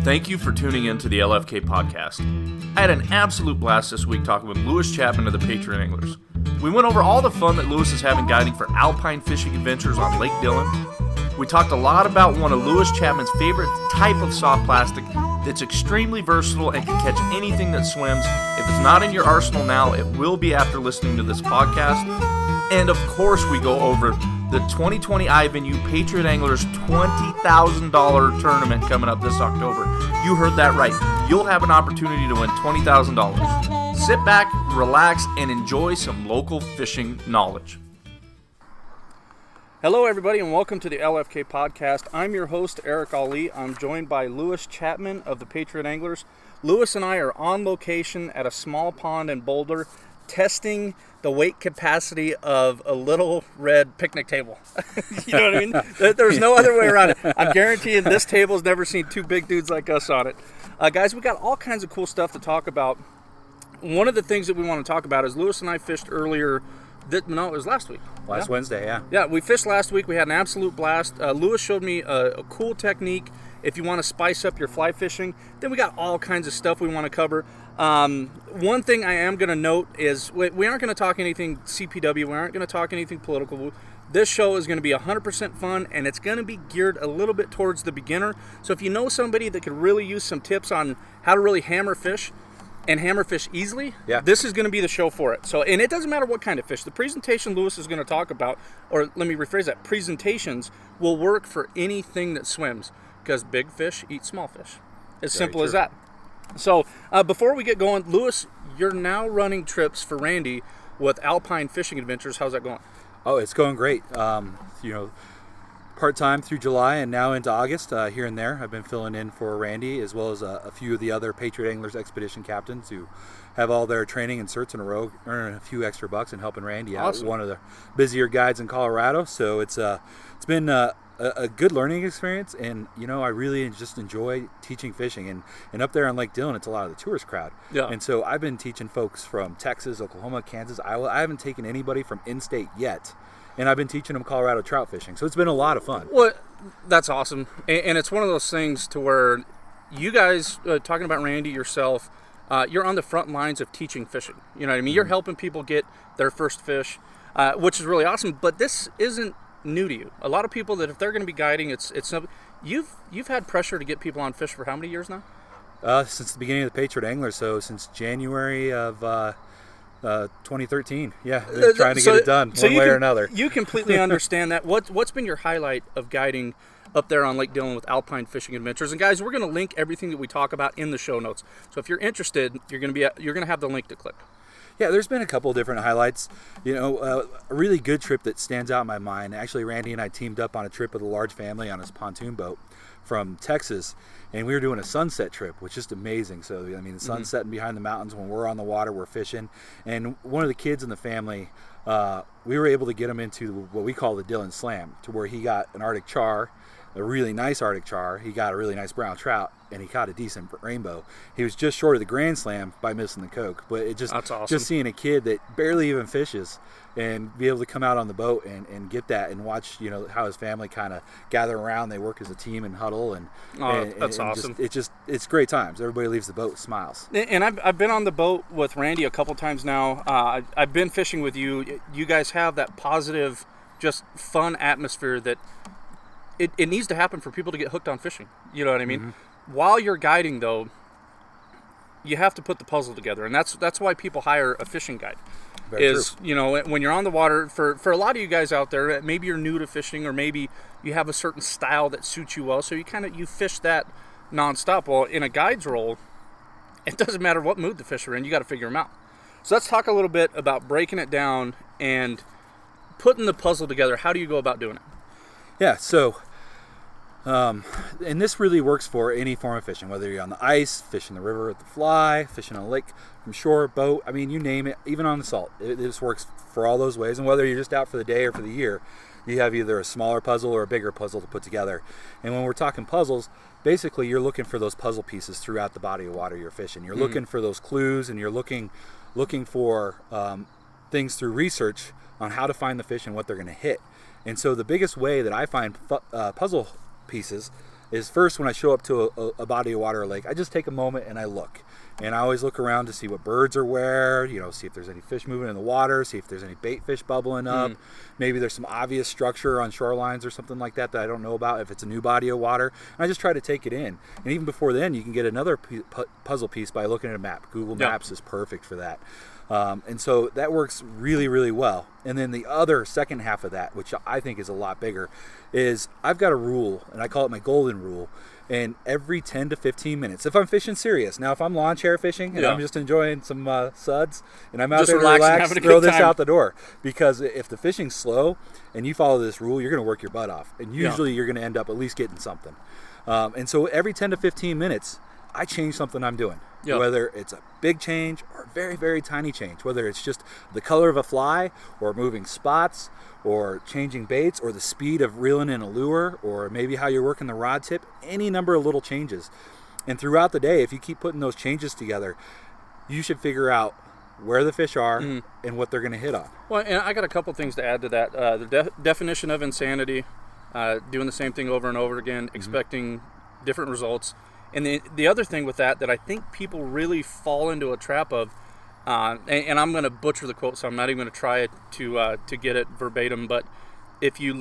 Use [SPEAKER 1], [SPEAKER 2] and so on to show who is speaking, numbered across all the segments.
[SPEAKER 1] Thank you for tuning in to the LFK podcast. I had an absolute blast this week talking with Lewis Chapman of the Patriot Anglers. We went over all the fun that Lewis is having guiding for alpine fishing adventures on Lake Dillon. We talked a lot about one of Lewis Chapman's favorite type of soft plastic that's extremely versatile and can catch anything that swims. If it's not in your arsenal now, it will be after listening to this podcast. And of course, we go over the 2020 iVenue Patriot Anglers $20,000 tournament coming up this October. You heard that right. You'll have an opportunity to win $20,000. Sit back, relax, and enjoy some local fishing knowledge. Hello, everybody, and welcome to the LFK podcast. I'm your host, Eric Allee. I'm joined by Lewis Chapman of the Patriot Anglers. Lewis and I are on location at a small pond in Boulder, testing the weight capacity of a little red picnic table. You know what I mean? There's no other way around it. I'm guaranteeing this table's never seen two big dudes like us on it. Guys, we got all kinds of cool stuff to talk about. One of the things that we want to talk about is Lewis and I fished earlier. No, it was last week.
[SPEAKER 2] Last Wednesday, yeah.
[SPEAKER 1] Yeah, we fished last week. We had an absolute blast. Lewis showed me a cool technique if you want to spice up your fly fishing. Then we got all kinds of stuff we want to cover. One thing I am going to note is we aren't going to talk anything CPW. We aren't going to talk anything political. This show is going to be 100% fun, and it's going to be geared a little bit towards the beginner. So if you know somebody that could really use some tips on how to really hammer fish easily, this is going to be the show for it. So, and it doesn't matter what kind of fish. The presentation Lewis is going to talk about, or let me rephrase that, presentations will work for anything that swims, because big fish eat small fish. As simple as that. So, before we get going, Lewis, you're now running trips for Randy with Alpine Fishing Adventures. How's that going?
[SPEAKER 2] Oh, it's going great. Part-time through July and now into August, here and there. I've been filling in for Randy, as well as a few of the other Patriot Anglers expedition captains who have all their training and certs in a row, earning a few extra bucks and helping Randy out.
[SPEAKER 1] Awesome.
[SPEAKER 2] One of the busier guides in Colorado. So it's been a good learning experience, and I really just enjoy teaching fishing. And up there on Lake Dillon, it's a lot of the tourist crowd.
[SPEAKER 1] Yeah.
[SPEAKER 2] And so I've been teaching folks from Texas, Oklahoma, Kansas, Iowa. I haven't taken anybody from in-state yet. And I've been teaching them Colorado trout fishing. So it's been a lot of fun.
[SPEAKER 1] Well, that's awesome. And it's one of those things to where you guys, talking about Randy, yourself, you're on the front lines of teaching fishing. You know what I mean? You're helping people get their first fish, which is really awesome. But this isn't new to you. A lot of people that if they're going to be guiding, it's something. You've had pressure to get people on fish for how many years now?
[SPEAKER 2] Since the beginning of the Patriot Anglers. So since January of 2013, they're trying to get it done one way or another.
[SPEAKER 1] You completely understand that. What's been your highlight of guiding up there on Lake Dillon with Alpine Fishing Adventures? And guys, we're going to link everything that we talk about in the show notes. So if you're interested, you're going to have the link to click.
[SPEAKER 2] Yeah, there's been a couple of different highlights. A really good trip that stands out in my mind. Actually, Randy and I teamed up on a trip with a large family on his pontoon boat from Texas, and we were doing a sunset trip, which is just amazing. So, the sun's setting behind the mountains. When we're on the water, we're fishing. And one of the kids in the family, we were able to get him into what we call the Dillon Slam, to where he got an Arctic char, a really nice Arctic char. He got a really nice brown trout, and he caught a decent rainbow. He was just short of the Grand Slam by missing the Coke. But it just,
[SPEAKER 1] that's awesome.
[SPEAKER 2] Just seeing a kid that barely even fishes and be able to come out on the boat and get that and watch, how his family kind of gather around. They work as a team and huddle, and
[SPEAKER 1] that's awesome.
[SPEAKER 2] It's great times. Everybody leaves the boat with smiles.
[SPEAKER 1] And I've been on the boat with Randy a couple times now. I've been fishing with you. You guys have that positive, just fun atmosphere that it needs to happen for people to get hooked on fishing. You know what I mean? Mm-hmm. While you're guiding, though, you have to put the puzzle together, and that's why people hire a fishing guide. Very true. When you're on the water, for a lot of you guys out there, maybe you're new to fishing, or maybe you have a certain style that suits you well, so you fish that nonstop. Well, in a guide's role, it doesn't matter what mood the fish are in, you got to figure them out. So let's talk a little bit about breaking it down and putting the puzzle together. How do you go about doing it?
[SPEAKER 2] Yeah, so and this really works for any form of fishing, whether you're on the ice, fishing the river with the fly, fishing on a lake from shore, boat, you name it, even on the salt. This works for all those ways. And whether you're just out for the day or for the year, you have either a smaller puzzle or a bigger puzzle to put together. And when we're talking puzzles, basically you're looking for those puzzle pieces throughout the body of water you're fishing. You're looking for those clues, and you're looking for things through research on how to find the fish and what they're going to hit. And so the biggest way that I find puzzle pieces is first when I show up to a body of water or lake, I just take a moment and I look. And I always look around to see what birds are where, see if there's any fish moving in the water, see if there's any bait fish bubbling up. Maybe there's some obvious structure on shorelines or something like that I don't know about if it's a new body of water. And I just try to take it in. And even before then, you can get another puzzle piece by looking at a map. Google Maps is perfect for that. And so that works really, really well. And then the other second half of that, which I think is a lot bigger, is I've got a rule, and I call it my golden rule. And every 10 to 15 minutes, if I'm fishing serious, now if I'm lawn chair fishing and I'm just enjoying some suds and I'm out
[SPEAKER 1] just
[SPEAKER 2] there to relax, throw this out the door. Because if the fishing's slow and you follow this rule, you're going to work your butt off. And usually you're going to end up at least getting something. And so every 10 to 15 minutes, I change something I'm doing. Whether it's a big change or a very, very tiny change, whether it's just the color of a fly or moving spots or changing baits or the speed of reeling in a lure or maybe how you're working the rod tip, any number of little changes. And throughout the day, if you keep putting those changes together, you should figure out where the fish are and what they're going to hit on.
[SPEAKER 1] Well, and I got a couple things to add to that. The definition of insanity, doing the same thing over and over again, expecting different results. And the other thing with that I think people really fall into a trap of, and I'm going to butcher the quote, so I'm not even going to try to get it verbatim. But if you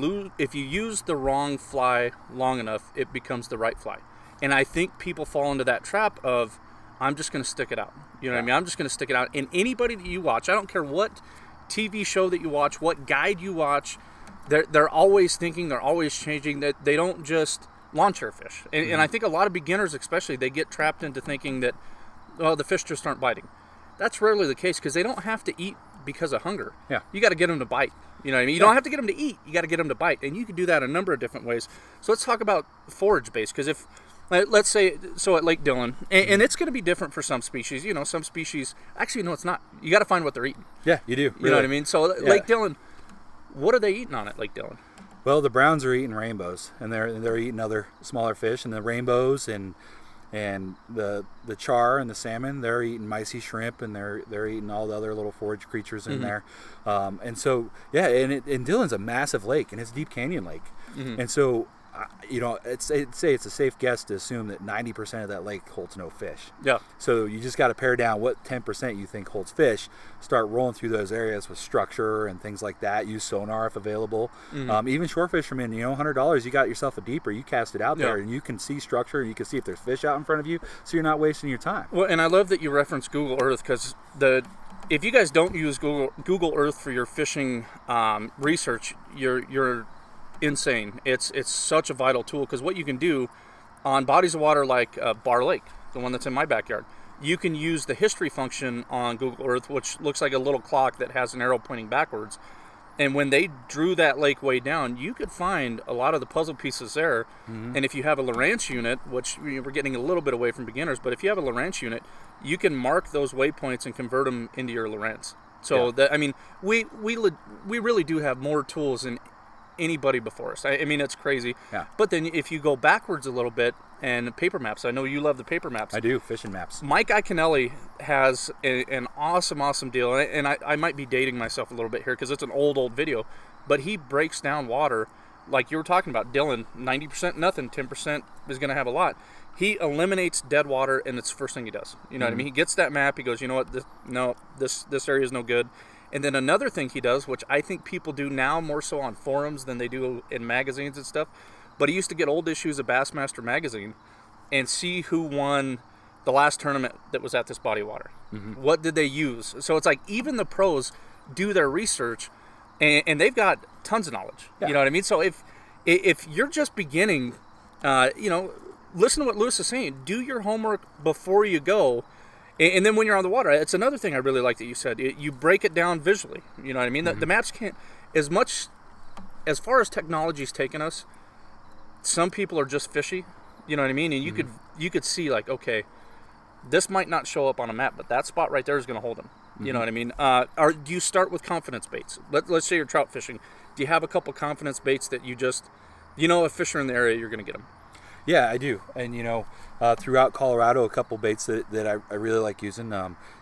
[SPEAKER 1] use the wrong fly long enough, it becomes the right fly. And I think people fall into that trap of, I'm just going to stick it out. You know what I mean? I'm just going to stick it out. And anybody that you watch, I don't care what TV show that you watch, what guide you watch, they're always thinking, they're always changing. That they don't just lawn chair fish. And I think a lot of beginners especially, they get trapped into thinking that, the fish just aren't biting. That's rarely the case because they don't have to eat because of hunger.
[SPEAKER 2] Yeah.
[SPEAKER 1] You got to get them to bite. You know what I mean? You don't have to get them to eat. You got to get them to bite. And you can do that a number of different ways. So let's talk about forage base, because if, let's say, so at Lake Dillon, and it's going to be different for some species. Some species, actually, no, it's not. You got to find what they're eating.
[SPEAKER 2] Yeah, you do.
[SPEAKER 1] You know what I mean? So Lake Dillon, what are they eating on at Lake Dillon?
[SPEAKER 2] Well, the browns are eating rainbows, and they're eating other smaller fish, and the rainbows and the char and the salmon, they're eating micey shrimp, and they're eating all the other little forage creatures in there. And so and Dillon's a massive lake, and it's Deep Canyon Lake, and so it's a safe guess to assume that 90% of that lake holds no fish.
[SPEAKER 1] Yeah.
[SPEAKER 2] So you just got to pare down what 10% you think holds fish. Start rolling through those areas with structure and things like that. Use sonar if available. Even shore fishermen, $100, you got yourself a deeper. You cast it out there, and you can see structure. And you can see if there's fish out in front of you, so you're not wasting your time.
[SPEAKER 1] Well, and I love that you reference Google Earth, because if you guys don't use Google Earth for your fishing research, you're insane. It's such a vital tool, because what you can do on bodies of water like Bar Lake, the one that's in my backyard, you can use the history function on Google Earth, which looks like a little clock that has an arrow pointing backwards. And when they drew that lake way down, you could find a lot of the puzzle pieces there. And if you have a Lowrance unit, which we're getting a little bit away from beginners, but if you have a Lowrance unit, you can mark those waypoints and convert them into your Lowrance. So we really do have more tools than anybody before us. I mean, it's crazy.
[SPEAKER 2] Yeah.
[SPEAKER 1] But then if you go backwards a little bit, and paper maps, I know you love the paper maps.
[SPEAKER 2] I do, fishing maps.
[SPEAKER 1] Mike Iaconelli has an awesome deal, and I might be dating myself a little bit here because it's an old video, but he breaks down water like you were talking about. Dillon, 90% nothing, 10% is going to have a lot. He eliminates dead water, and it's the first thing he does. You know what I mean? He gets that map. He goes, you know what? This area is no good. And then another thing he does, which I think people do now more so on forums than they do in magazines and stuff, but he used to get old issues of Bassmaster magazine and see who won the last tournament that was at this body of water. What did they use? So it's like even the pros do their research, and they've got tons of knowledge. You know what I mean? So if you're just beginning, listen to what Lewis is saying. Do your homework before you go. And then when you're on the water, it's another thing I really like that you said. You break it down visually. You know what I mean? The maps can't, as far as technology's taken us, some people are just fishy. You know what I mean? And you could see like, okay, this might not show up on a map, but that spot right there is going to hold them. You know what I mean? Do you start with confidence baits? Let's say you're trout fishing. Do you have a couple confidence baits that you just, if fish are in the area, you're going to get them?
[SPEAKER 2] Yeah, I do. And, throughout Colorado, a couple baits that I really like using.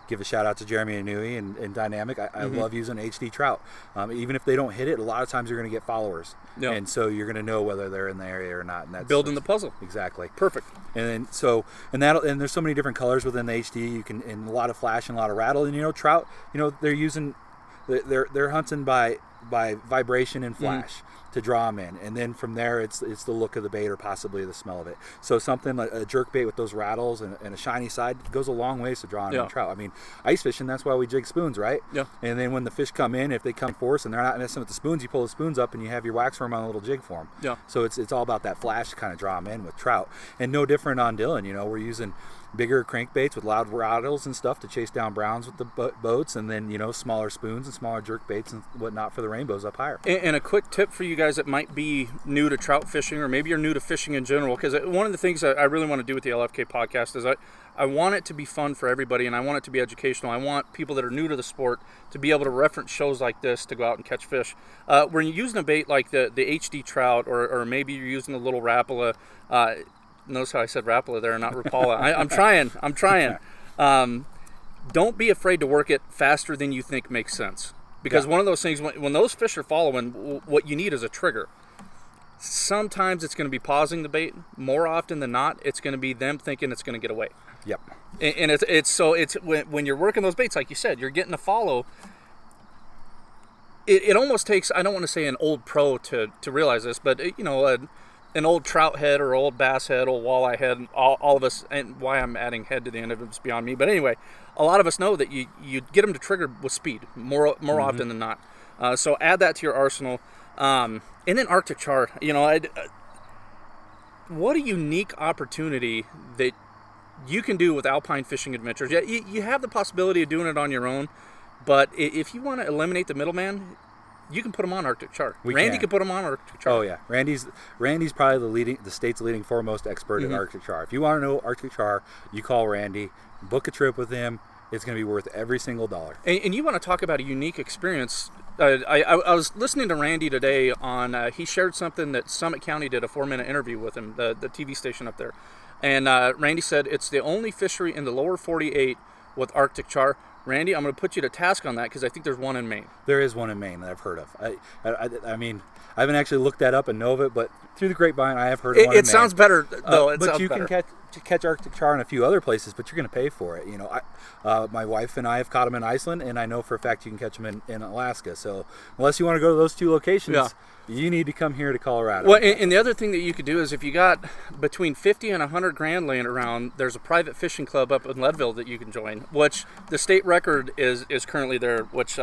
[SPEAKER 2] Give a shout out to Jeremy Inouye and Dynamic. I love using HD trout. Even if they don't hit it, a lot of times you're going to get followers.
[SPEAKER 1] Yeah.
[SPEAKER 2] And so you're going to know whether they're in the area or not. And that's
[SPEAKER 1] building the puzzle.
[SPEAKER 2] Exactly.
[SPEAKER 1] Perfect.
[SPEAKER 2] And there's so many different colors within the HD. You can, and a lot of flash and a lot of rattle. And, trout, they're hunting by vibration and flash to draw them in, and then from there it's the look of the bait or possibly the smell of it. So something like a jerk bait with those rattles and a shiny side goes a long ways to drawing in trout. I mean, ice fishing, that's why we jig spoons, right?
[SPEAKER 1] Yeah.
[SPEAKER 2] And then when the fish come in, if they come force and they're not messing with the spoons, you pull the spoons up and you have your wax worm on a little jig for them.
[SPEAKER 1] Yeah.
[SPEAKER 2] So it's all about that flash to kind of draw them in with trout. And no different on Dylan. We're using bigger crankbaits with loud rattles and stuff to chase down browns with the boats, and then smaller spoons and smaller jerk baits and whatnot for the rainbows up higher.
[SPEAKER 1] And a quick tip for you guys that might be new to trout fishing, or maybe you're new to fishing in general, because one of the things that I really want to do with the LFK podcast is I want it to be fun for everybody, and I want it to be educational. I want people that are new to the sport to be able to reference shows like this to go out and catch fish. When you're using a bait like the HD trout, or maybe you're using a little Rapala, notice how I said Rapala there and not Rapala. I'm trying. Don't be afraid to work it faster than you think makes sense. Because one of those things, when those fish are following, what you need is a trigger. Sometimes it's going to be pausing the bait. More often than not, it's going to be them thinking it's going to get away.
[SPEAKER 2] Yep.
[SPEAKER 1] And it's when you're working those baits, like you said, you're getting a follow. It almost takes, I don't want to say an old pro to realize this, but an old trout head or old bass head, old walleye head, all of us, and why I'm adding head to the end of it is beyond me. But anyway, a lot of us know that you get them to trigger with speed more often than not. So add that to your arsenal. And then Arctic char, what a unique opportunity that you can do with Alpine Fishing Adventures. Yeah, you have the possibility of doing it on your own, but if you want to eliminate the middleman, you can put them on Arctic char. Randy can put them on Arctic char.
[SPEAKER 2] Oh yeah, Randy's probably the state's leading foremost expert at Arctic char. If you want to know Arctic char, you call Randy, book a trip with him. It's going to be worth every single dollar. And
[SPEAKER 1] you want to talk about a unique experience. I was listening to Randy today on, he shared something that Summit County did a 4-minute interview with him, the TV station up there. And Randy said it's the only fishery in the lower 48 with Arctic char. Randy, I'm going to put you to task on that because I think there's one in Maine.
[SPEAKER 2] There is one in Maine that I've heard of. I mean, I haven't actually looked that up and know of it, but through the grapevine, I have heard of one in Maine.
[SPEAKER 1] It sounds better, though.
[SPEAKER 2] But you can catch Arctic char in a few other places, but you're going to pay for it. My wife and I have caught them in Iceland, and I know for a fact you can catch them in Alaska. So unless you want to go to those two locations, you need to come here to Colorado.
[SPEAKER 1] Well, and the other thing that you could do is if you got between 50 and 100 grand laying around, there's a private fishing club up in Leadville that you can join, which the state record is currently there, which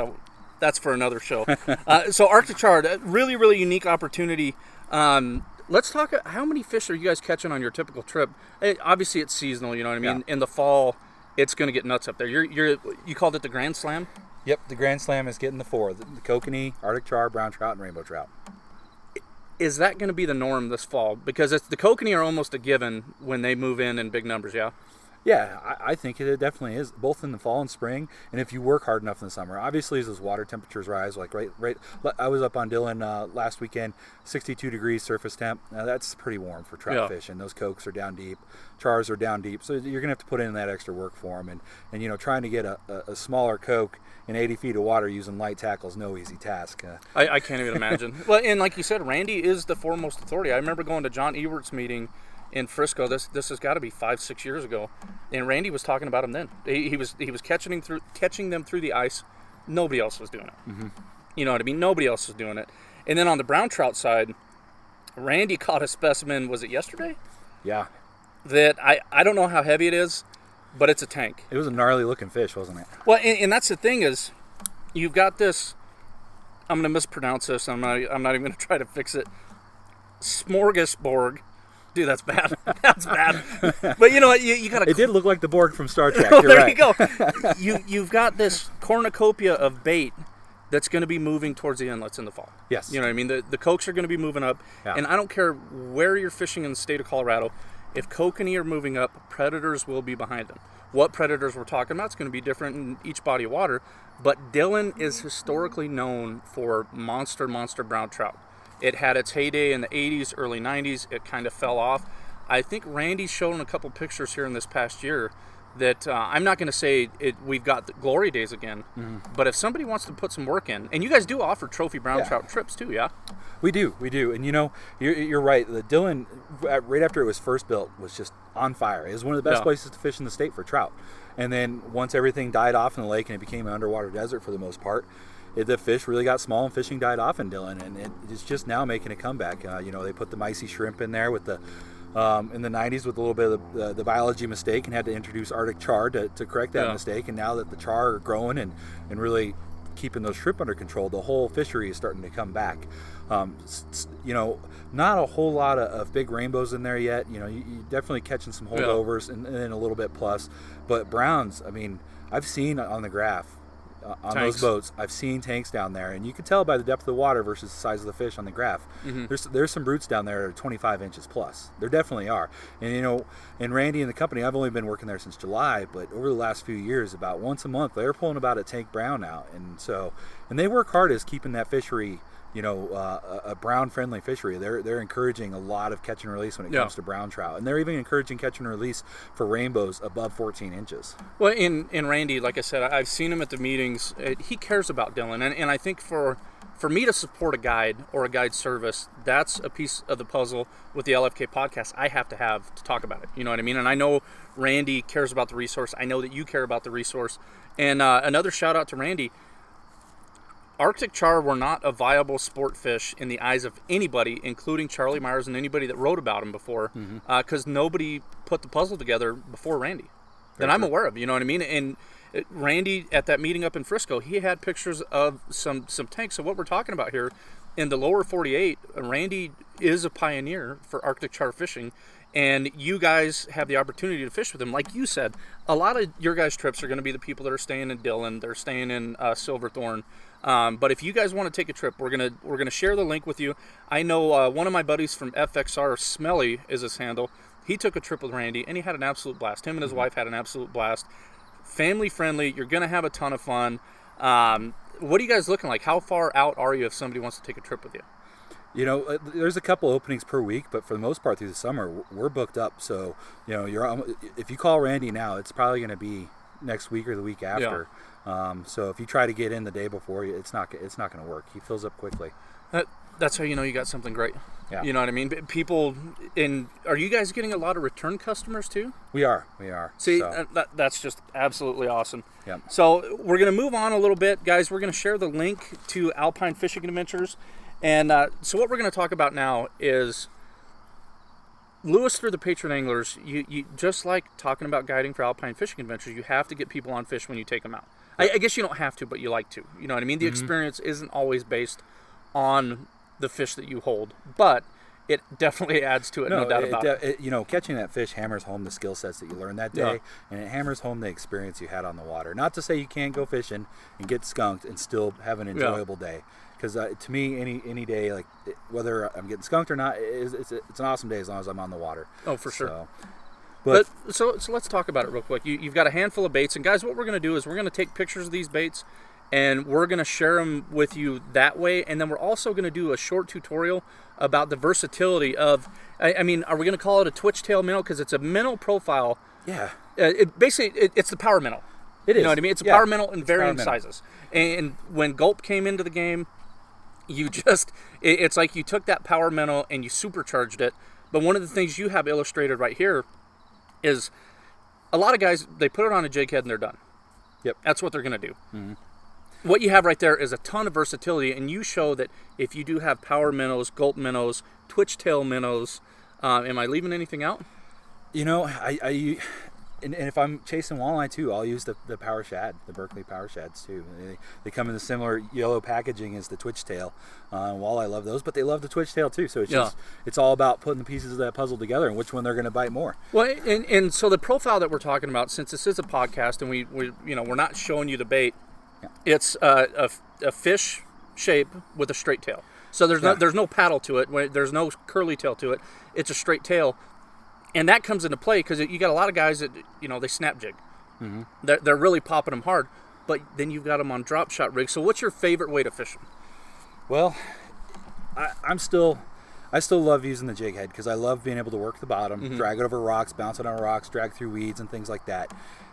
[SPEAKER 1] that's for another show. So Arctic char, really, really unique opportunity. Let's talk, how many fish are you guys catching on your typical trip? Obviously, it's seasonal, you know what I mean? Yeah. In the fall, it's going to get nuts up there. You called it the Grand Slam?
[SPEAKER 2] Yep, the Grand Slam is getting the 4. The kokanee, Arctic char, brown trout, and rainbow trout.
[SPEAKER 1] Is that going to be the norm this fall? Because the kokanee are almost a given when they move in big numbers, yeah?
[SPEAKER 2] Yeah, I think it definitely is, both in the fall and spring, and if you work hard enough in the summer. Obviously, as those water temperatures rise, like right, I was up on Dillon last weekend, 62 degrees surface temp. Now that's pretty warm for trout fish, and those cokes are down deep, chars are down deep, so you're gonna have to put in that extra work for them. And trying to get a smaller coke in 80 feet of water using light tackle is no easy task.
[SPEAKER 1] I can't even imagine. Well, and like you said, Randy is the foremost authority. I remember going to John Ewert's meeting in Frisco. This has got to be 5-6 years ago, and Randy was talking about him then. He was catching them through the ice. Nobody else was doing it. Mm-hmm. You know what I mean? Nobody else was doing it. And then on the brown trout side, Randy caught a specimen. Was it yesterday?
[SPEAKER 2] Yeah.
[SPEAKER 1] That I don't know how heavy it is, but it's a tank.
[SPEAKER 2] It was a gnarly looking fish, wasn't it?
[SPEAKER 1] Well, and that's the thing is, you've got this. I'm going to mispronounce this. I'm not even going to try to fix it. Smorgasbord. Dude, that's bad. That's bad. But you know what? You got.
[SPEAKER 2] It did look like the Borg from Star Trek.
[SPEAKER 1] Well,
[SPEAKER 2] You're
[SPEAKER 1] there
[SPEAKER 2] right.
[SPEAKER 1] you go. You've got this cornucopia of bait that's going to be moving towards the inlets in the fall.
[SPEAKER 2] Yes.
[SPEAKER 1] You know what I mean? The cokes are going to be moving up, and I don't care where you're fishing in the state of Colorado. If kokanee are moving up, predators will be behind them. What predators we're talking about is going to be different in each body of water, but Dillon is historically known for monster brown trout. It had its heyday in the 80s, early 90s. It kind of fell off. I think Randy's shown a couple pictures here in this past year that I'm not going to say we've got the glory days again, but if somebody wants to put some work in, and you guys do offer trophy brown trout trips too, yeah?
[SPEAKER 2] We do, and you're right. The Dillon, right after it was first built, was just on fire. It was one of the best places to fish in the state for trout. And then once everything died off in the lake and it became an underwater desert for the most part, the fish really got small and fishing died off in Dillon, and it's just now making a comeback. They put the micey shrimp in there with the in the 90s with a little bit of the biology mistake, and had to introduce Arctic char to correct that mistake. And now that the char are growing and really keeping those shrimp under control, the whole fishery is starting to come back. Not a whole lot of big rainbows in there yet. You definitely catching some holdovers and then a little bit plus. But browns, I mean, I've seen on the graph, on those boats, I've seen tanks down there, and you can tell by the depth of the water versus the size of the fish on the graph. There's some brutes down there that are 25 inches plus. There definitely are. And and Randy and the company, I've only been working there since July, but over the last few years, about once a month, they're pulling about a tank brown out, and they work hard as keeping that fishery, a brown friendly fishery. They're encouraging a lot of catch and release when it comes to brown trout, and they're even encouraging catch and release for rainbows above 14 inches.
[SPEAKER 1] Well, in Randy, like I said, I've seen him at the meetings. He cares about Dillon, and I think for me to support a guide or a guide service, that's a piece of the puzzle with the LFK podcast I have to talk about it. You know what I mean? And I know Randy cares about the resource. I know that you care about the resource. And another shout out to Randy. Arctic char were not a viable sport fish in the eyes of anybody, including Charlie Myers and anybody that wrote about him before, because nobody put the puzzle together before Randy that I'm aware of. You know what I mean? And Randy, at that meeting up in Frisco, he had pictures of some tanks. So what we're talking about here in the lower 48, Randy is a pioneer for Arctic char fishing, and you guys have the opportunity to fish with him. Like you said, a lot of your guys' trips are going to be the people that are staying in Dillon, they're staying in Silverthorne. But if you guys want to take a trip, we're gonna share the link with you. I know one of my buddies from FXR, Smelly is his handle. He took a trip with Randy, and he had an absolute blast. Him and his wife had an absolute blast. Family friendly. You're gonna have a ton of fun. What are you guys looking like? How far out are you if somebody wants to take a trip with you?
[SPEAKER 2] There's a couple openings per week, but for the most part through the summer, we're booked up. So, if you call Randy now, it's probably going to be next week or the week after. So if you try to get in the day before, it's not going to work. He fills up quickly.
[SPEAKER 1] That's how you know you got something great.
[SPEAKER 2] Yeah.
[SPEAKER 1] You know what I mean? People, are you guys getting a lot of return customers too?
[SPEAKER 2] We are.
[SPEAKER 1] See, that's just absolutely awesome.
[SPEAKER 2] Yeah.
[SPEAKER 1] So we're going to move on a little bit, guys. We're going to share the link to Alpine Fishing Adventures. And so what we're going to talk about now is Lewis for the patron anglers. You just like talking about guiding for Alpine Fishing Adventures, you have to get people on fish when you take them out. I guess you don't have to, but you like to. You know what I mean? The experience isn't always based on the fish that you hold, but it definitely adds to it, no doubt about it.
[SPEAKER 2] Catching that fish hammers home the skill sets that you learned that day, and it hammers home the experience you had on the water. Not to say you can't go fishing and get skunked and still have an enjoyable day. Because to me, any day, like whether I'm getting skunked or not, it's an awesome day as long as I'm on the water.
[SPEAKER 1] Oh, for sure. So let's talk about it real quick. You've got a handful of baits, and guys, what we're going to do is we're going to take pictures of these baits, and we're going to share them with you that way. And then we're also going to do a short tutorial about the versatility of, I mean, are we going to call it a twitch tail minnow? Because it's a minnow profile.
[SPEAKER 2] Yeah.
[SPEAKER 1] It's the power minnow.
[SPEAKER 2] It is.
[SPEAKER 1] You know what I mean? It's a power minnow in varying sizes. And when Gulp came into the game, it's like you took that power minnow and you supercharged it. But one of the things you have illustrated right here is a lot of guys, they put it on a jig head and they're done.
[SPEAKER 2] Yep.
[SPEAKER 1] That's what they're going to do. What you have right there is a ton of versatility, and you show that if you do have power minnows, Gulp minnows, twitch tail minnows, am I leaving anything out?
[SPEAKER 2] And if I'm chasing walleye too, I'll use the power shad, the Berkeley power shads too. They come in the similar yellow packaging as the twitch tail. Walleye love those, but they love the twitch tail too. So it's all about putting the pieces of that puzzle together and which one they're going to bite more.
[SPEAKER 1] Well, and so the profile that we're talking about, since this is a podcast and we're not showing you the bait, it's a fish shape with a straight tail. So there's no paddle to it. There's no curly tail to it. It's a straight tail. And that comes into play because you got a lot of guys that, they snap jig. They're really popping them hard, but then you've got them on drop shot rigs. So what's your favorite way to fish them?
[SPEAKER 2] Well, I still love using the jig head because I love being able to work the bottom,
[SPEAKER 1] Mm-hmm.
[SPEAKER 2] drag it over rocks, bounce it on rocks, drag through weeds and things like that.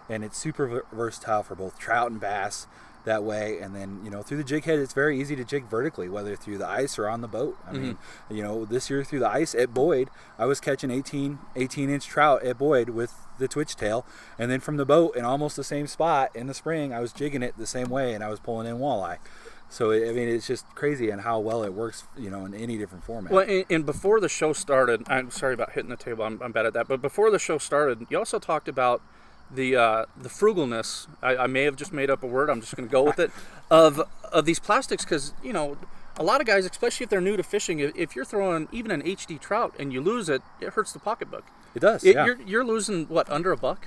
[SPEAKER 2] And it's super versatile for both trout and bass that way. And then, through the jig head, it's very easy to jig vertically, whether through the ice or on the boat. I mean, this year through the ice at Boyd, I was catching 18-inch trout at Boyd with the twitch tail. And then from the boat in almost the same spot in the spring, I was jigging it the same way and I was pulling in walleye. So, I mean, it's just crazy and how well it works, in any different format.
[SPEAKER 1] Well, and before the show started, I'm sorry about hitting the table, I'm bad at that, but before the show started, you also talked about the frugalness, I may have just made up a word, I'm just going to go with it, of these plastics, because, a lot of guys, especially if they're new to fishing, if you're throwing even an HD trout and you lose it, it hurts the pocketbook.
[SPEAKER 2] It does, yeah.
[SPEAKER 1] You're losing, what, under $1?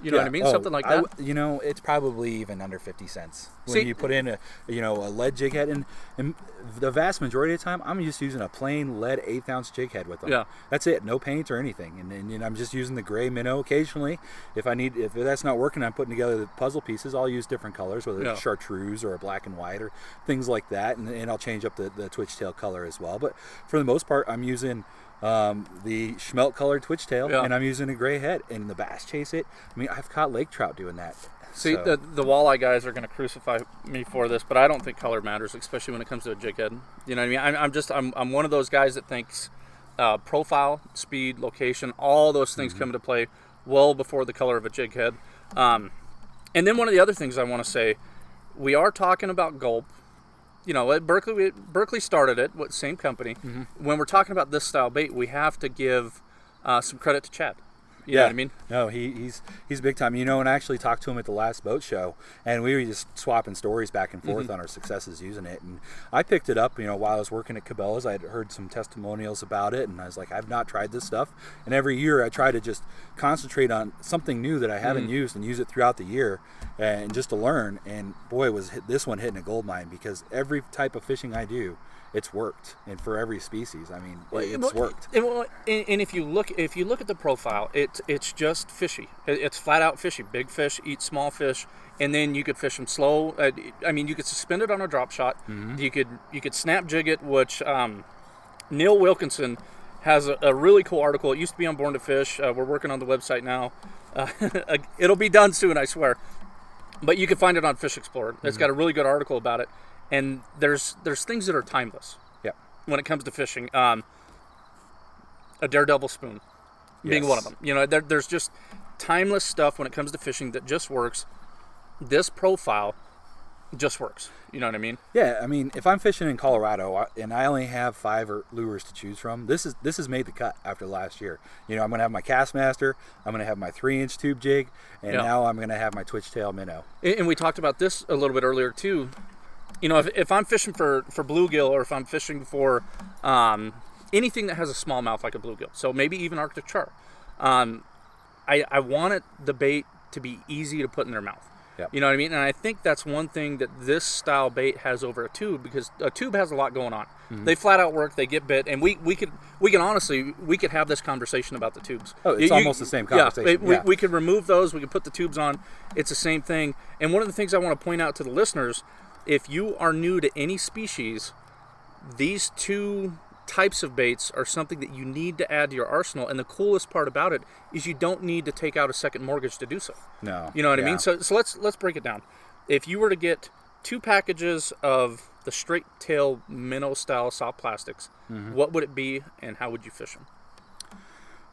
[SPEAKER 1] You know what I mean? Something like that.
[SPEAKER 2] It's probably even under 50 cents when you put in a lead jig head, and the vast majority of the time I'm just using a plain lead 1/8 ounce jig head with them.
[SPEAKER 1] Yeah,
[SPEAKER 2] that's it. No paint or anything, and I'm just using the gray minnow occasionally. If that's not working, I'm putting together the puzzle pieces. I'll use different colors, whether it's chartreuse or a black and white or things like that, and I'll change up the twitch tail color as well. But for the most part, I'm using the schmelt colored twitch tail, and I'm using a gray head, and the bass chase it. I mean, I've caught lake trout doing that.
[SPEAKER 1] See, the walleye guys are going to crucify me for this, but I don't think color matters, especially when it comes to a jig head. You know what I mean? I'm one of those guys that thinks profile, speed, location, all those things come into play well before the color of a jig head. And then one of the other things I want to say, we are talking about gulp. At Berkeley started it, same company. Mm-hmm. When we're talking about this style bait, we have to give some credit to Chad. You know what I mean? No,
[SPEAKER 2] he's big time. And I actually talked to him at the last boat show, and we were just swapping stories back and forth on our successes using it. And I picked it up, while I was working at Cabela's. I had heard some testimonials about it, and I was like, I've not tried this stuff. And every year I try to just concentrate on something new that I haven't used and use it throughout the year, and just to learn. And boy, was this one hitting a gold mine, because every type of fishing I do, it's worked, and for every species, I mean, it's worked.
[SPEAKER 1] And if you look at the profile, it's just fishy. It's flat out fishy. Big fish eat small fish, and then you could fish them slow. I mean, you could suspend it on a drop shot. Mm-hmm. You could snap jig it, which Neil Wilkinson has a really cool article. It used to be on Born to Fish. We're working on the website now. It'll be done soon, I swear. But you can find it on Fish Explorer. It's got a really good article about it. And there's things that are timeless.
[SPEAKER 2] Yeah.
[SPEAKER 1] When it comes to fishing, a daredevil spoon being one of them. There's just timeless stuff when it comes to fishing that just works. This profile just works. You know what I mean?
[SPEAKER 2] Yeah. I mean, if I'm fishing in Colorado and I only have 5 lures to choose from, this has made the cut after last year. I'm going to have my Castmaster, I'm going to have my 3-inch tube jig, and now I'm going to have my twitch tail minnow.
[SPEAKER 1] And we talked about this a little bit earlier too. If I'm fishing for bluegill, or if I'm fishing for anything that has a small mouth like a bluegill, so maybe even Arctic char, I want the bait to be easy to put in their mouth.
[SPEAKER 2] Yep.
[SPEAKER 1] You know what I mean? And I think that's one thing that this style bait has over a tube, because a tube has a lot going on. Mm-hmm. They flat out work, they get bit, and we could honestly have this conversation about the tubes.
[SPEAKER 2] Oh, it's almost the same conversation.
[SPEAKER 1] We could remove those, we could put the tubes on. It's the same thing. And one of the things I want to point out to the listeners, if you are new to any species, these 2 types of baits are something that you need to add to your arsenal. And the coolest part about it is you don't need to take out a second mortgage to do so.
[SPEAKER 2] No.
[SPEAKER 1] You know what I mean? So let's break it down. If you were to get 2 packages of the straight tail minnow style soft plastics, what would it be, and how would you fish them?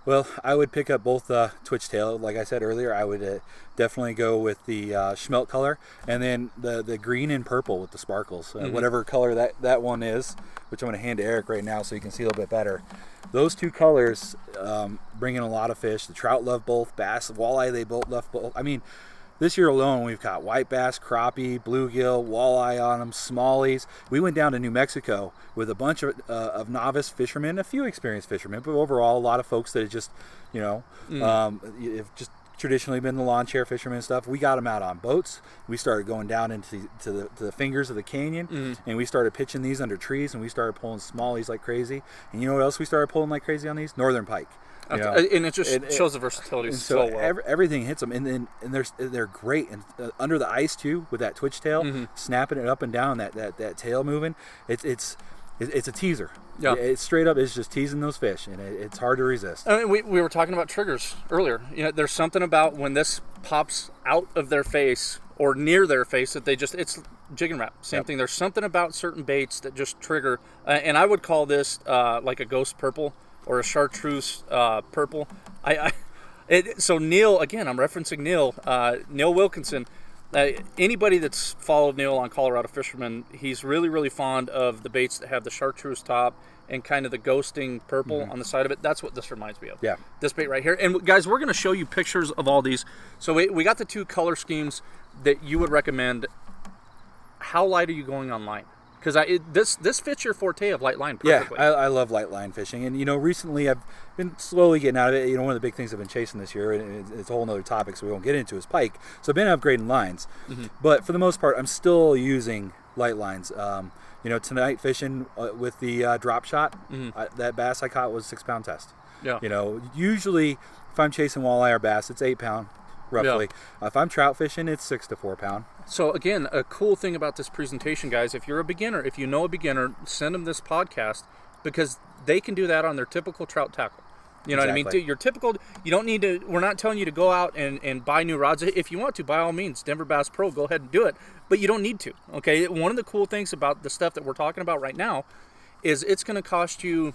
[SPEAKER 2] Well, I would pick up both twitch tail. Like I said earlier, I would definitely go with the schmelt color, and then the green and purple with the sparkles. Whatever color that one is, which I'm going to hand to Eric right now so you can see a little bit better. Those 2 colors bring in a lot of fish. The trout love both. Bass, walleye, they both love both. I mean, this year alone, we've got white bass, crappie, bluegill, walleye on them, smallies. We went down to New Mexico with a bunch of novice fishermen, a few experienced fishermen, but overall a lot of folks that had just, have just traditionally been the lawn chair fishermen and stuff. We got them out on boats. We started going down into the fingers of the canyon, and we started pitching these under trees, and we started pulling smallies like crazy. And you know what else we started pulling like crazy on these? Northern pike.
[SPEAKER 1] And it just shows the versatility so well.
[SPEAKER 2] Everything hits them, and they're great. And under the ice too, with that twitch tail, snapping it up and down, that tail moving. It's it's a teaser.
[SPEAKER 1] Yeah.
[SPEAKER 2] It straight up is just teasing those fish, and it's hard to resist.
[SPEAKER 1] I mean, we were talking about triggers earlier. There's something about when this pops out of their face or near their face that it's jig and wrap. Same thing. There's something about certain baits that just trigger, and I would call this like a ghost purple or a chartreuse purple. So Neil, again, I'm referencing Neil Wilkinson. Anybody that's followed Neil on Colorado Fisherman, he's really, really fond of the baits that have the chartreuse top and kind of the ghosting purple on the side of it. That's what this reminds me of.
[SPEAKER 2] Yeah.
[SPEAKER 1] This bait right here. And guys, we're going to show you pictures of all these. So we got the 2 color schemes that you would recommend. How light are you going on line? Because this fits your forte of light line perfectly.
[SPEAKER 2] Yeah, I love light line fishing. And, recently I've been slowly getting out of it. One of the big things I've been chasing this year, and it's a whole other topic so we won't get into, is pike. So I've been upgrading lines. But for the most part, I'm still using light lines. Tonight fishing with the drop shot, that bass I caught was 6-pound test.
[SPEAKER 1] Yeah.
[SPEAKER 2] Usually if I'm chasing walleye or bass, it's 8-pound. Roughly. Yeah. If I'm trout fishing, it's 6 to 4 pound.
[SPEAKER 1] So again, a cool thing about this presentation, guys, if you're a beginner, if you know a beginner, send them this podcast because they can do that on their typical trout tackle. You know what I mean? Your typical, you don't need to, we're not telling you to go out and buy new rods. If you want to, by all means, Denver Bass Pro, go ahead and do it, but you don't need to, okay? One of the cool things about the stuff that we're talking about right now is it's going to cost you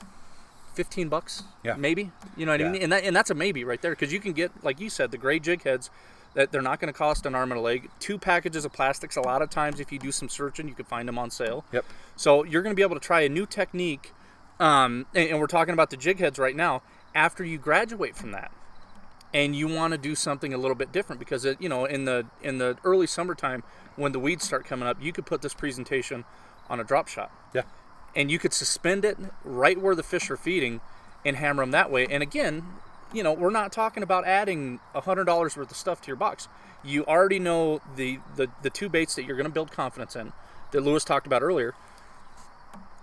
[SPEAKER 1] $15, maybe. You know what I mean? And that's a maybe right there because you can get, like you said, the gray jig heads that they're not going to cost an arm and a leg. 2 packages of plastics. A lot of times, if you do some searching, you can find them on sale.
[SPEAKER 2] Yep.
[SPEAKER 1] So you're going to be able to try a new technique, and we're talking about the jig heads right now. After you graduate from that, and you want to do something a little bit different, because in the early summertime when the weeds start coming up, you could put this presentation on a drop shot.
[SPEAKER 2] Yeah.
[SPEAKER 1] And you could suspend it right where the fish are feeding and hammer them that way. And again, we're not talking about adding $100 worth of stuff to your box. You already know the 2 baits that you're going to build confidence in that Lewis talked about earlier.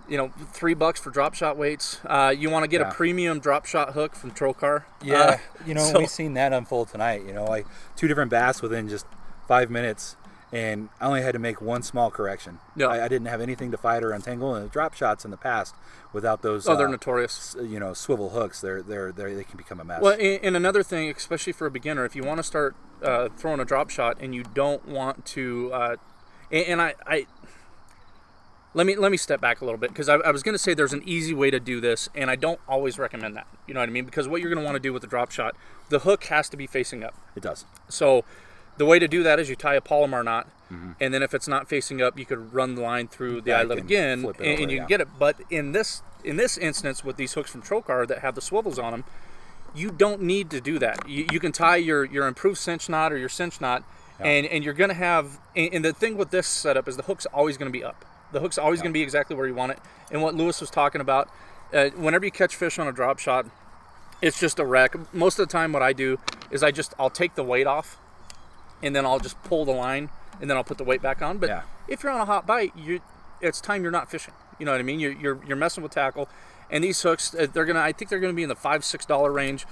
[SPEAKER 1] $3 for drop shot weights. You want to get a premium drop shot hook from Trocar.
[SPEAKER 2] Yeah, we've seen that unfold tonight. Like 2 different bass within just 5 minutes, and I only had to make one small correction.
[SPEAKER 1] Yeah.
[SPEAKER 2] I didn't have anything to fight or untangle, and the drop shots in the past without those.
[SPEAKER 1] They're notorious.
[SPEAKER 2] Swivel hooks. They can become a mess.
[SPEAKER 1] Well, and another thing, especially for a beginner, if you want to start throwing a drop shot and you don't want to, Let me step back a little bit because I was going to say there's an easy way to do this, and I don't always recommend that. You know what I mean? Because what you're going to want to do with the drop shot, the hook has to be facing up.
[SPEAKER 2] It does.
[SPEAKER 1] So the way to do that is you tie a Palomar knot, and then if it's not facing up, you could run the line through the eyelet again, and you can get it. But in this instance, with these hooks from Trocar that have the swivels on them, you don't need to do that. You can tie your improved cinch knot or your cinch knot, and you're going to have. And the thing with this setup is the hook's always going to be up. The hook's always going to be exactly where you want it. And what Lewis was talking about, whenever you catch fish on a drop shot, it's just a wreck. Most of the time what I do is I'll take the weight off, and then I'll just pull the line, and then I'll put the weight back on. But if you're on a hot bite, it's time you're not fishing. You know what I mean? You're messing with tackle. And these hooks, I think they're going to be in the $5-6 range.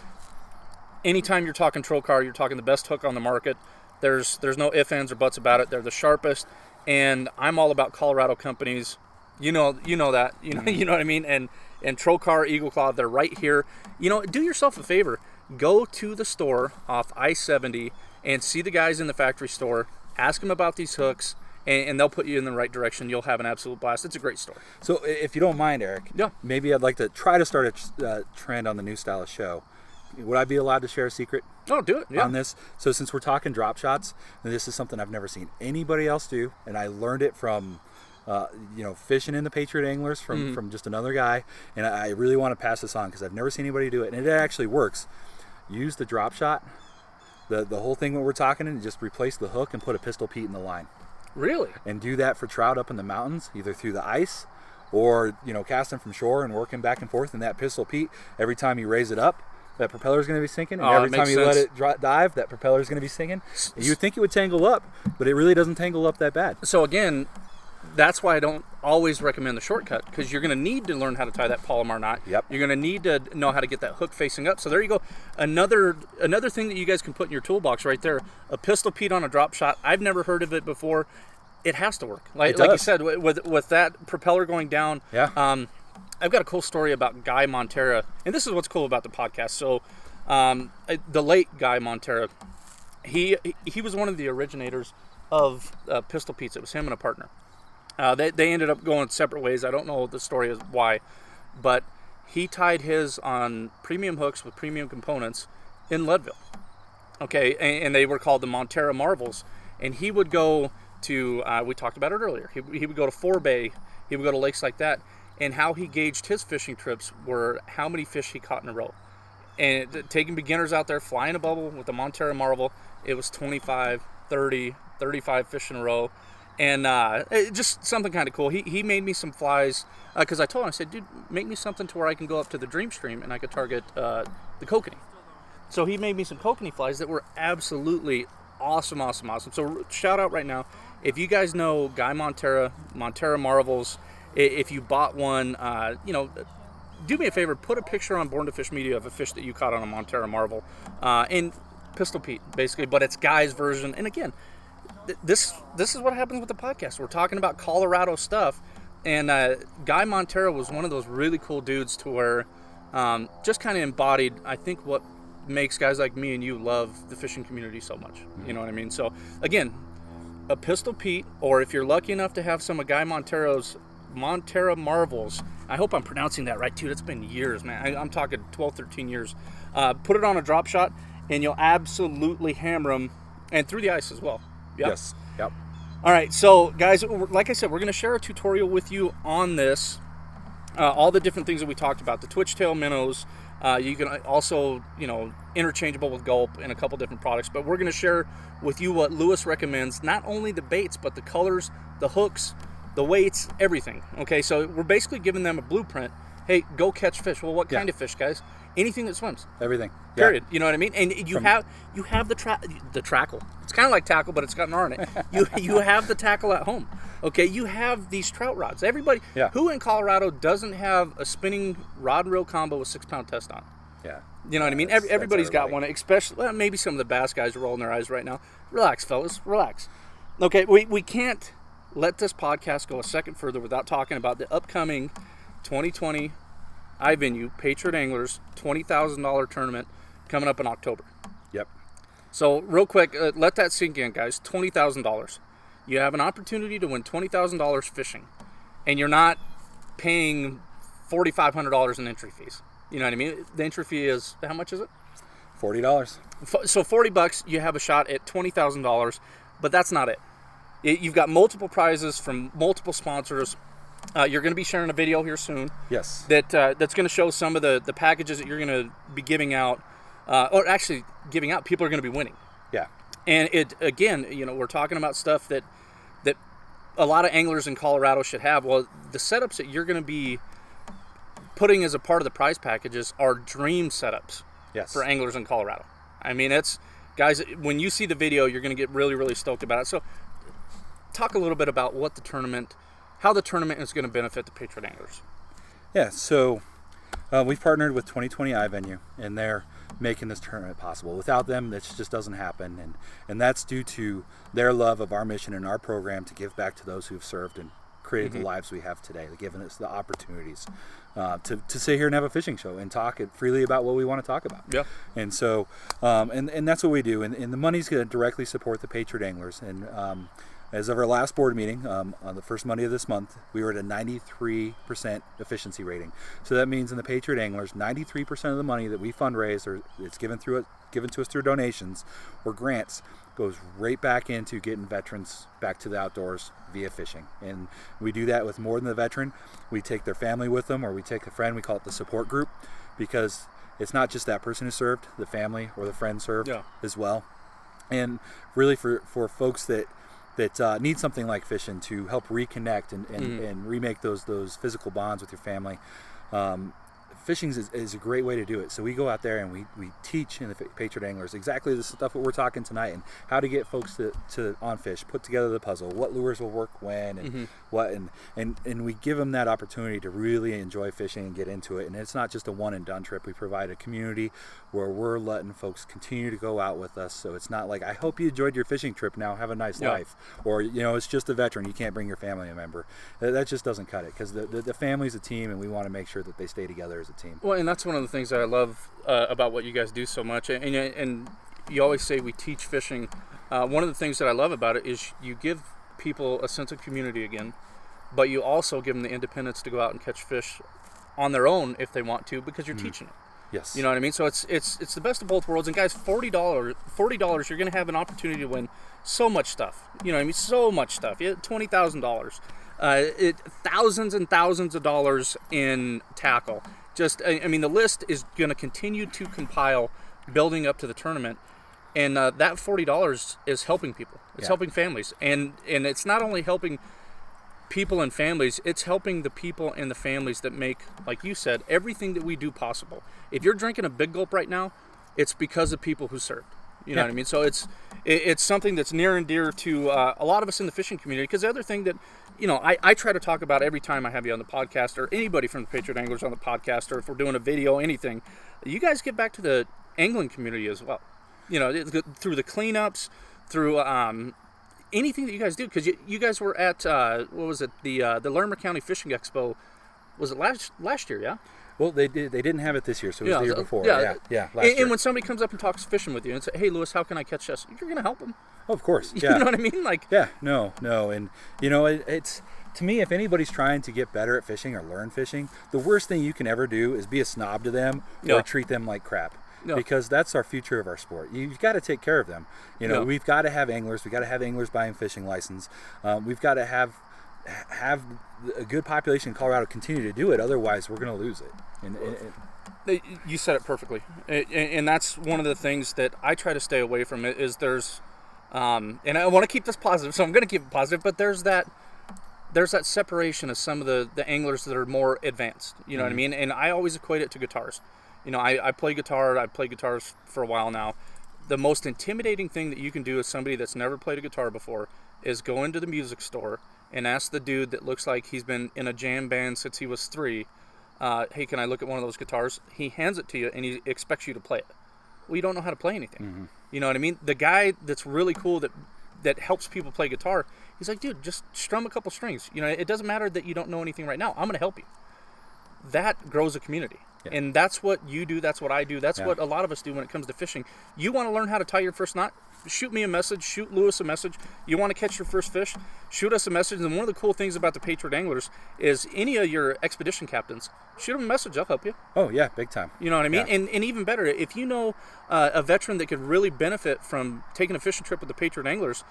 [SPEAKER 1] Anytime you're talking Trocar, you're talking the best hook on the market. There's no ifs, ands, or buts about it. They're the sharpest. And I'm all about Colorado companies. You know that. You know what I mean? And Trocar, Eagle Claw, they're right here. Do yourself a favor. Go to the store off I-70 and see the guys in the factory store. Ask them about these hooks, and they'll put you in the right direction. You'll have an absolute blast. It's a great store.
[SPEAKER 2] So if you don't mind, Eric, maybe I'd like to try to start a trend on the New Style Show. Would I be allowed to share a secret?
[SPEAKER 1] Oh, do it.
[SPEAKER 2] On this. So since we're talking drop shots, and this is something I've never seen anybody else do, and I learned it from, fishing in the Patriot Anglers from just another guy, and I really want to pass this on because I've never seen anybody do it, and it actually works. Use the drop shot, the whole thing that we're talking, and just replace the hook and put a pistol Pete in the line.
[SPEAKER 1] Really?
[SPEAKER 2] And do that for trout up in the mountains, either through the ice or casting from shore and working back and forth. And that pistol Pete, every time you raise it up, that propeller is going to be sinking, and every time you let it dive, that propeller is going to be sinking. You would think it would tangle up, but it really doesn't tangle up that bad.
[SPEAKER 1] So again, that's why I don't always recommend the shortcut, because you're going to need to learn how to tie that Palomar knot.
[SPEAKER 2] Yep.
[SPEAKER 1] You're going to need to know how to get that hook facing up. So there you go. Another thing that you guys can put in your toolbox right there, a pistol Pete on a drop shot. I've never heard of it before. It has to work.
[SPEAKER 2] It
[SPEAKER 1] Like
[SPEAKER 2] does.
[SPEAKER 1] you said, with that propeller going down.
[SPEAKER 2] Yeah.
[SPEAKER 1] I've got a cool story about Guy Montera, and this is what's cool about the podcast. So, the late Guy Montera, he was one of the originators of Pistol Pete's. It was him and a partner. They ended up going separate ways. I don't know the story is why, but he tied his on premium hooks with premium components in Leadville. Okay, and they were called the Montera Marvels. And he would go to, we talked about it earlier, he would go to Forebay, he would go to lakes like that, and how he gauged his fishing trips were how many fish he caught in a row. And taking beginners out there, flying a bubble with the Montera Marvel, it was 25, 30, 35 fish in a row. And just something kind of cool. He made me some flies, because I told him, I said, dude, make me something to where I can go up to the Dream Stream and I could target the kokanee. So he made me some kokanee flies that were absolutely awesome. So shout out right now, if you guys know Guy Montera Marvels, if you bought one, do me a favor, put a picture on Born to Fish Media of a fish that you caught on a Montera Marvel, and Pistol Pete, basically, but it's Guy's version. And again, this is what happens with the podcast. We're talking about Colorado stuff, and Guy Montera was one of those really cool dudes to where just kind of embodied, I think, what makes guys like me and you love the fishing community so much. You know what I mean? So again, a Pistol Pete, or if you're lucky enough to have some of Guy Montero's Montera Marvels, I hope I'm pronouncing that right too. It's been years, man. I'm talking 12, 13 years. Put it on a drop shot and you'll absolutely hammer them, and through the ice as well. Yep.
[SPEAKER 2] Yes. Yep.
[SPEAKER 1] All right, so guys, like I said, we're going to share a tutorial with you on this. All the different things that we talked about, the twitch tail minnows. You can also, interchangeable with gulp and a couple different products. But we're going to share with you what Lewis recommends, not only the baits, but the colors, the hooks, the weights, everything. Okay, so we're basically giving them a blueprint. Hey, go catch fish. Well, what kind of fish, guys? Anything that swims.
[SPEAKER 2] Everything.
[SPEAKER 1] Period. Yeah. You know what I mean? And you have the trackle. It's kind of like tackle, but it's got an R in it. You have the tackle at home. Okay, you have these trout rods. Everybody who in Colorado doesn't have a spinning rod and reel combo with 6-pound test on.
[SPEAKER 2] Yeah.
[SPEAKER 1] You know what I mean? Everybody's got one, especially maybe some of the bass guys are rolling their eyes right now. Relax, fellas. Relax. Okay, we can't let this podcast go a second further without talking about the upcoming 2020 iVenue Patriot Anglers $20,000 tournament coming up in October.
[SPEAKER 2] Yep.
[SPEAKER 1] So real quick, let that sink in, guys. $20,000. You have an opportunity to win $20,000 fishing, and you're not paying $4,500 in entry fees. You know what I mean? The entry fee is, how much is it?
[SPEAKER 2] $40.
[SPEAKER 1] So $40, you have a shot at $20,000, but that's not it. You've got multiple prizes from multiple sponsors. You're going to be sharing a video here soon.
[SPEAKER 2] Yes.
[SPEAKER 1] That's going to show some of the packages that you're going to be giving out, or actually giving out. People are going to be winning.
[SPEAKER 2] Yeah.
[SPEAKER 1] And we're talking about stuff that a lot of anglers in Colorado should have. Well, the setups that you're going to be putting as a part of the prize packages are dream setups.
[SPEAKER 2] Yes.
[SPEAKER 1] For anglers in Colorado. I mean, guys, when you see the video, you're going to get really, really stoked about it. So talk a little bit about how the tournament is going to benefit the Patriot Anglers.
[SPEAKER 2] Yeah, so we've partnered with 2020 iVenue, and they're making this tournament possible. Without them, this just doesn't happen, and that's due to their love of our mission and our program to give back to those who've served and created the lives we have today. They've given us the opportunities to sit here and have a fishing show and talk freely about what we want to talk about. Yeah. And so, and that's what we do. And the money's going to directly support the Patriot Anglers. And as of our last board meeting on the first Monday of this month, we were at a 93% efficiency rating. So that means in the Patriot Anglers, 93% of the money that we fundraise, or it's given to us through donations or grants, goes right back into getting veterans back to the outdoors via fishing. And we do that with more than the veteran. We take their family with them, or we take a friend. We call it the support group, because it's not just that person who served, the family or the friend served as well. And really for folks that need something like fishing to help reconnect and remake those physical bonds with your family, fishing is a great way to do it. So we go out there and we teach in the Patriot Anglers exactly the stuff that we're talking tonight, and how to get folks to on fish, put together the puzzle, what lures will work when, and and we give them that opportunity to really enjoy fishing and get into it. And it's not just a one and done trip. We provide a community where we're letting folks continue to go out with us. So it's not like, I hope you enjoyed your fishing trip, now have a nice life. Or, it's just a veteran, you can't bring your family member. That just doesn't cut it, because the family's a team, and we want to make sure that they stay together as a team.
[SPEAKER 1] Well, and that's one of the things that I love about what you guys do so much. And you always say we teach fishing. One of the things that I love about it is you give people a sense of community again, but you also give them the independence to go out and catch fish on their own if they want to, because you're teaching it.
[SPEAKER 2] Yes.
[SPEAKER 1] You know what I mean? So it's the best of both worlds. And guys, $40, you're going to have an opportunity to win so much stuff. You know what I mean? So much stuff. $20,000. Thousands and thousands of dollars in tackle. I mean, the list is going to continue to compile building up to the tournament. And that $40 is helping people. It's helping families. And it's not only helping people and families, it's helping the people and the families that make, like you said, everything that we do possible. If you're drinking a Big Gulp right now, it's because of people who served. You know what I mean? So it's something that's near and dear to a lot of us in the fishing community. Because the other thing that, I try to talk about every time I have you on the podcast, or anybody from the Patriot Anglers on the podcast, or if we're doing a video, anything, you guys get back to the angling community as well. Through the cleanups, through anything that you guys do, because you guys were at what was it, the Larimer County Fishing Expo? Was it last year? Yeah.
[SPEAKER 2] Well, they didn't have it this year, so it was the year before. Last year.
[SPEAKER 1] And when somebody comes up and talks fishing with you and say, "Hey, Lewis, how can I catch this?" You're going to help them.
[SPEAKER 2] Oh, of course. Yeah.
[SPEAKER 1] You know what I mean?
[SPEAKER 2] No, and it's, to me, if anybody's trying to get better at fishing or learn fishing, the worst thing you can ever do is be a snob to them or treat them like crap. No. Because that's our future of our sport. You've got to take care of them. We've got to have anglers. We've got to have anglers buying fishing license. We've got to have a good population in Colorado continue to do it. Otherwise, we're going to lose it.
[SPEAKER 1] You said it perfectly. And that's one of the things that I try to stay away from. Is there's, and I want to keep this positive, so I'm going to keep it positive. But there's that separation of some of the anglers that are more advanced. You know what I mean? And I always equate it to guitars. I play guitar. I've played guitars for a while now. The most intimidating thing that you can do as somebody that's never played a guitar before is go into the music store and ask the dude that looks like he's been in a jam band since he was 3, hey, can I look at one of those guitars? He hands it to you and he expects you to play it. Well, you don't know how to play anything. You know what I mean? The guy that's really cool that helps people play guitar, he's like, dude, just strum a couple strings. It doesn't matter that you don't know anything right now. I'm going to help you. That grows a community. Yeah. And that's what you do. That's what I do. That's what a lot of us do when it comes to fishing. You want to learn how to tie your first knot? Shoot me a message. Shoot Lewis a message. You want to catch your first fish? Shoot us a message. And one of the cool things about the Patriot Anglers is any of your expedition captains, shoot them a message. I'll help you.
[SPEAKER 2] Oh, yeah. Big time.
[SPEAKER 1] You know what I mean? Yeah. And even better, if you know a veteran that could really benefit from taking a fishing trip with the Patriot Anglers,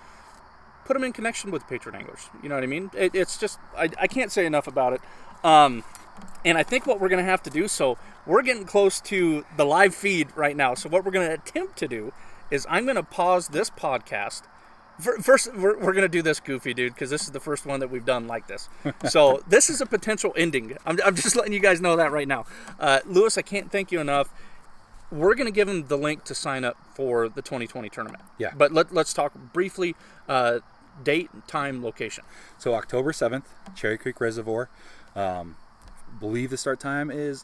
[SPEAKER 1] put them in connection with the Patriot Anglers. You know what I mean? It's just, I can't say enough about it. And I think what we're going to have to do, so we're getting close to the live feed right now. So what we're going to attempt to do is I'm going to pause this podcast. First, we're going to do this goofy, dude, because this is the first one that we've done like this. So this is a potential ending. I'm just letting you guys know that right now. Lewis, I can't thank you enough. We're going to give him the link to sign up for the 2020 tournament.
[SPEAKER 2] Yeah.
[SPEAKER 1] But let's talk briefly date, time, location.
[SPEAKER 2] So October 7th, Cherry Creek Reservoir. Believe the start time is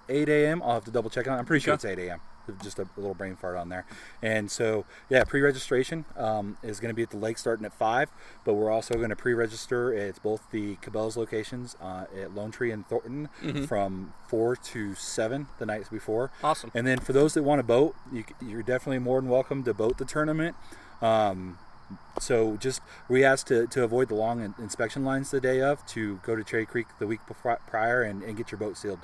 [SPEAKER 2] 8 a.m. I'll have to double check on it. I'm pretty sure it's 8 a.m. Just a little brain fart on there. And so, pre-registration is going to be at the lake starting at 5, but we're also going to pre-register at both the Cabela's locations at Lone Tree and Thornton from 4 to 7 the nights before.
[SPEAKER 1] Awesome.
[SPEAKER 2] And then for those that want to boat, you're definitely more than welcome to boat the tournament. So we asked to avoid the long inspection lines the day of, to go to Cherry Creek the week prior and get your boat sealed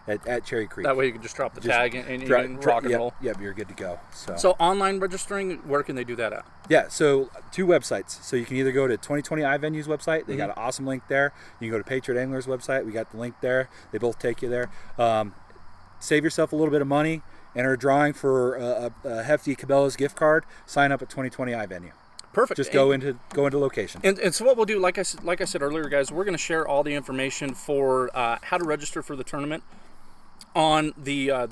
[SPEAKER 2] at Cherry Creek.
[SPEAKER 1] That way you can just drop the tag and you can rock and roll.
[SPEAKER 2] Yep, you're good to go.
[SPEAKER 1] So online registering, where can they do that at?
[SPEAKER 2] Yeah, so 2 websites. So you can either go to 2020 iVenue's website. They got an awesome link there. You can go to Patriot Anglers website. We got the link there. They both take you there. Save yourself a little bit of money. Enter a drawing for a hefty Cabela's gift card. Sign up at 2020 iVenue.
[SPEAKER 1] Perfect.
[SPEAKER 2] Just go into location.
[SPEAKER 1] And so what we'll do, like I said earlier, guys, we're going to share all the information for how to register for the tournament on the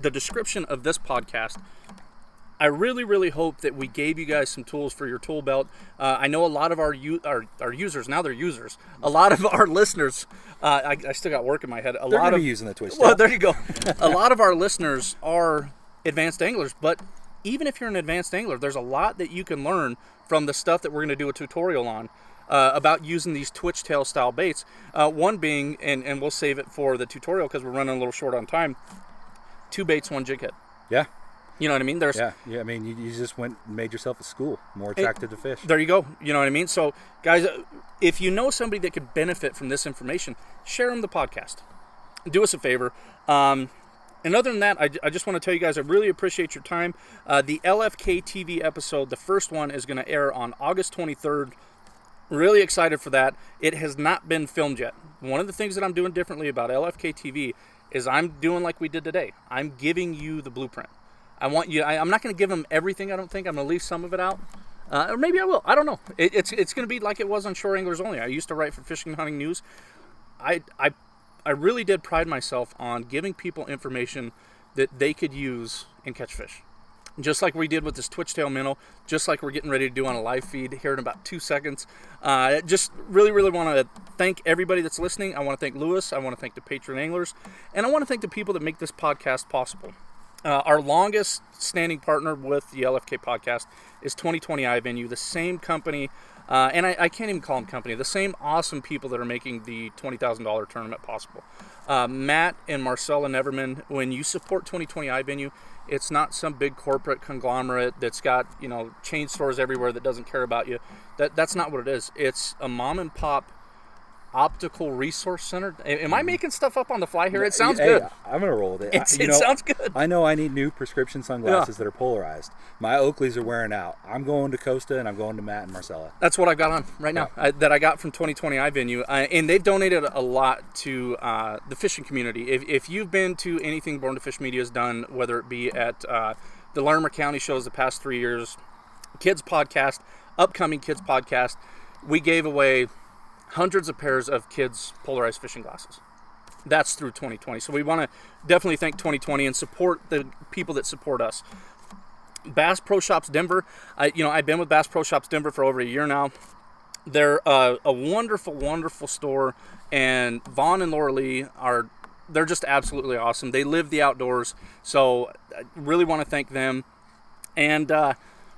[SPEAKER 1] description of this podcast. I really, really hope that we gave you guys some tools for your tool belt. I know a lot of our users, now they're users. A lot of our listeners, I still got work in my head.
[SPEAKER 2] They're going to be using the Twitch.
[SPEAKER 1] Well, there you go. A lot of our listeners are advanced anglers. But even if you're an advanced angler, there's a lot that you can learn from the stuff that we're going to do a tutorial on about using these twitch tail style baits. One being, and we'll save it for the tutorial because we're running a little short on time, 2 baits, 1 jig head.
[SPEAKER 2] Yeah.
[SPEAKER 1] You know what I mean?
[SPEAKER 2] Yeah. I mean, you just went and made yourself a school, more attractive to fish.
[SPEAKER 1] There you go. You know what I mean? So, guys, if you know somebody that could benefit from this information, share them the podcast. Do us a favor. And other than that, I just want to tell you guys I really appreciate your time. The LFK TV episode, the first one, is going to air on August 23rd. Really excited for that. It has not been filmed yet. One of the things that I'm doing differently about LFK TV is I'm doing like we did today. I'm giving you the blueprint. I want you. I'm not going to give them everything. I don't think I'm going to leave some of it out, or maybe I will. I don't know. It's going to be like it was on Shore Anglers Only. I used to write for Fishing and Hunting News. I really did pride myself on giving people information that they could use and catch fish, just like we did with this twitch tail minnow. Just like we're getting ready to do on a live feed here in about 2 seconds. Just really want to thank everybody that's listening. I want to thank Lewis. I want to thank the Patron Anglers, and I want to thank the people that make this podcast possible. Our longest standing partner with the LFK podcast is 2020 iVenue, the same company, and I can't even call them company, the same awesome people that are making the $20,000 tournament possible. Matt and Marcella Neverman, when you support 2020 iVenue, it's not some big corporate conglomerate that's got, chain stores everywhere that doesn't care about you. That's not what it is. It's a mom and pop optical resource center. Am I making stuff up on the fly here? It sounds good.
[SPEAKER 2] I'm gonna roll with it.
[SPEAKER 1] It sounds good.
[SPEAKER 2] I know I need new prescription sunglasses that are polarized. My Oakleys are wearing out. I'm going to Costa and I'm going to Matt and Marcella.
[SPEAKER 1] That's what I've got on right now. That I got from 2020 iVenue, and they've donated a lot to the fishing community. If you've been to anything Born to Fish Media has done, whether it be at the Larimer County shows the past 3 years, kids podcast, upcoming kids podcast, we gave away hundreds of pairs of kids' polarized fishing glasses. That's through 2020. So we want to definitely thank 2020 and support the people that support us. Bass Pro Shops Denver. I've been with Bass Pro Shops Denver for over a year now. They're a wonderful store, and Vaughn and Laura Lee they're just absolutely awesome. They live the outdoors, so I really want to thank them. And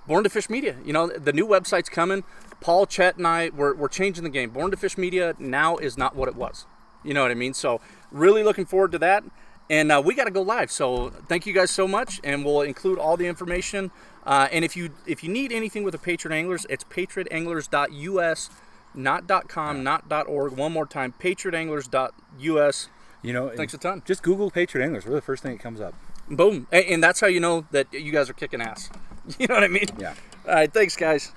[SPEAKER 1] Born to Fish Media. The new website's coming. Paul, Chet, and I, we're changing the game. Born to Fish Media now is not what it was. You know what I mean? So really looking forward to that. And we got to go live. So thank you guys so much. And we'll include all the information. And if you need anything with the Patron Anglers, it's patronanglers.us, not .com, not .org. One more time, patronanglers.us. Thanks a ton.
[SPEAKER 2] Just Google Patron Anglers. We're the first thing that comes up.
[SPEAKER 1] Boom. And that's how you know that you guys are kicking ass. You know what I mean?
[SPEAKER 2] Yeah.
[SPEAKER 1] All right. Thanks, guys.